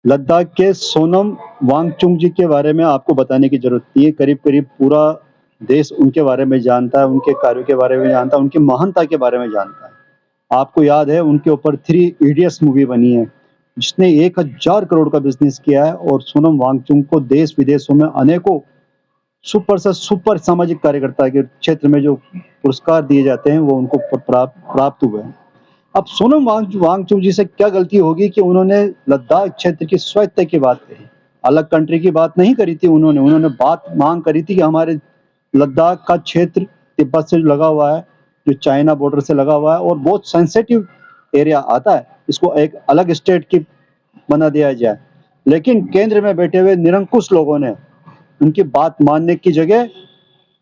लद्दाख के सोनम वांगचुक जी के बारे में आपको बताने की ज़रूरत नहीं है। करीब-करीब पूरा देश उनके बारे में जानता है, उनके कार्यों के बारे में जानता है, उनकी महानता के बारे में जानता है। आपको याद है उनके ऊपर थ्री इडियट्स मूवी बनी है, जिसने 1000 करोड़ का बिज़नेस किया है और सोनम वांगचुक को देश-विदेशों में अनेकों सुपर से सुपर सामाजिक कार्यकर्ता के क्षेत्र में जो पुरस्कार दिए जाते हैं, वो उनको प्राप्त हुए हैं। अब सोनम वांगचुक जी से क्या गलती होगी कि उन्होंने लद्दाख क्षेत्र की स्वायत्तता की बात कही। अलग कंट्री की बात नहीं करी थी उन्होंने बात मांग करी थी कि हमारे लद्दाख का क्षेत्र तिब्बत से लगा हुआ है, जो चाइना बॉर्डर से लगा हुआ है और बहुत सेंसिटिव एरिया आता है, इसको एक अलग स्टेट की बना दिया जाए। लेकिन केंद्र में बैठे हुए निरंकुश लोगों ने उनकी बात मानने की जगह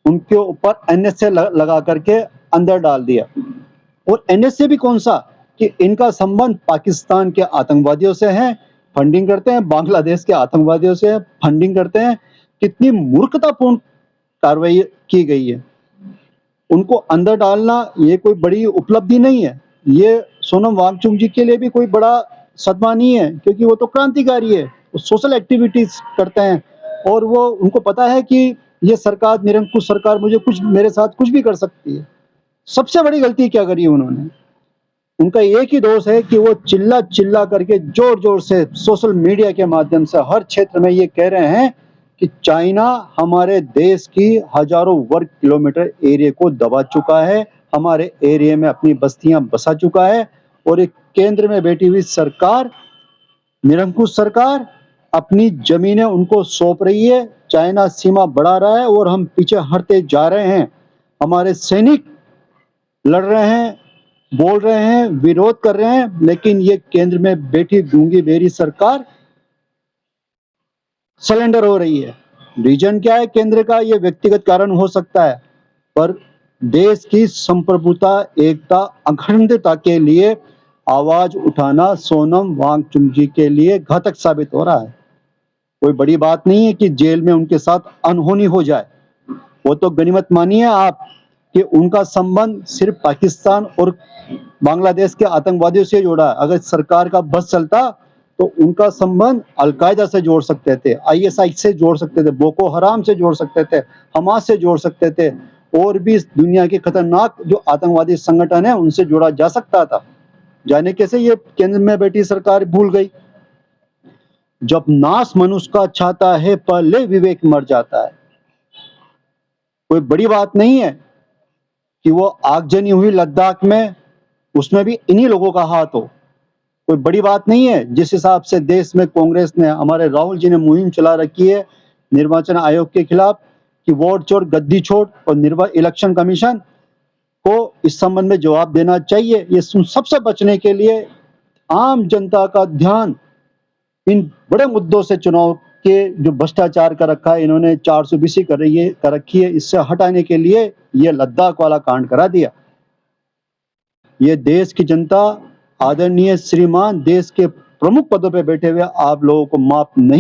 उनके ऊपर एनएसए लगा करके अंदर डाल दिया। और एनएसए भी कौन सा कि इनका संबंध पाकिस्तान के आतंकवादियों से है, फंडिंग करते हैं, बांग्लादेश के आतंकवादियों से फंडिंग करते हैं। कितनी मूर्खतापूर्ण कार्रवाई की गई है। उनको अंदर डालना ये कोई बड़ी उपलब्धि नहीं है। ये सोनम वांगचुक जी के लिए भी कोई बड़ा सदमा नहीं है, क्योंकि वो तो क्रांतिकारी है, वो सोशल एक्टिविटीज करते हैं और वो उनको पता है कि ये सरकार, निरंकुश सरकार, मुझे मेरे साथ कुछ भी कर सकती है। सबसे बड़ी गलती क्या करी उन्होंने? उनका एक ही दोष है कि वो चिल्ला करके जोर-जोर से सोशल मीडिया के माध्यम से हर क्षेत्र में ये कह रहे हैं कि चाइना हमारे देश की हजारों वर्ग किलोमीटर एरिया को दबा चुका है, हमारे एरिया में अपनी बस्तियां बसा चुका है और एक केंद्र में बैठी हुई सरकार, निरंकुश सरकार, अपनी जमीनें उनको सौंप रही है। चाइना सीमा बढ़ा रहा है और हम पीछे हटते जा रहे हैं। हमारे सैनिक लड़ रहे हैं, बोल रहे हैं, विरोध कर रहे हैं, लेकिन ये केंद्र में बैठी गूंगी बेरी सरकार सरेंडर हो रही है। रीजन क्या है केंद्र का? ये व्यक्तिगत कारण हो सकता है, पर देश की संप्रभुता, एकता, अखंडता के लिए आवाज उठाना सोनम वांगचुक जी के लिए घातक साबित हो रहा है। कोई बड़ी बात नहीं है कि जेल में उनके साथ अनहोनी हो जाए। वो तो गनीमत मानिए आप कि उनका संबंध सिर्फ पाकिस्तान और बांग्लादेश के आतंकवादियों से जोड़ा है। अगर सरकार का बस चलता तो उनका संबंध अलकायदा से जोड़ सकते थे, आईएसआई से जोड़ सकते थे, बोको हराम से जोड़ सकते थे, हमास से जोड़ सकते थे, और भी दुनिया के खतरनाक जो आतंकवादी संगठन है उनसे जोड़ा जा सकता था। जाने कैसे ये केंद्र में बैठी सरकार भूल गई। जब नाश मनुष्य का चाहता है, पहले विवेक मर जाता है। कोई बड़ी बात नहीं है कि वो आगजनी हुई लद्दाख में, उसमें भी इन्हीं लोगों का हाथ हो। कोई बड़ी बात नहीं है। जिस हिसाब से देश में कांग्रेस ने, हमारे राहुल जी ने मुहिम चला रखी है निर्वाचन आयोग के खिलाफ कि वोट चोर गद्दी छोड़, और इलेक्शन कमीशन को इस संबंध में जवाब देना चाहिए। ये सबसे बचने के लिए आम जनता का ध्यान इन बड़े मुद्दों से, चुनाव के जो भ्रष्टाचार कर रखा है इन्होंने, 420 कर रखी है, इससे हटाने के लिए ये लद्दाख वाला कांड करा दिया। ये देश की जनता, आदरणीय श्रीमान, देश के प्रमुख पदों पे बैठे हुए आप लोगों को माफ नहीं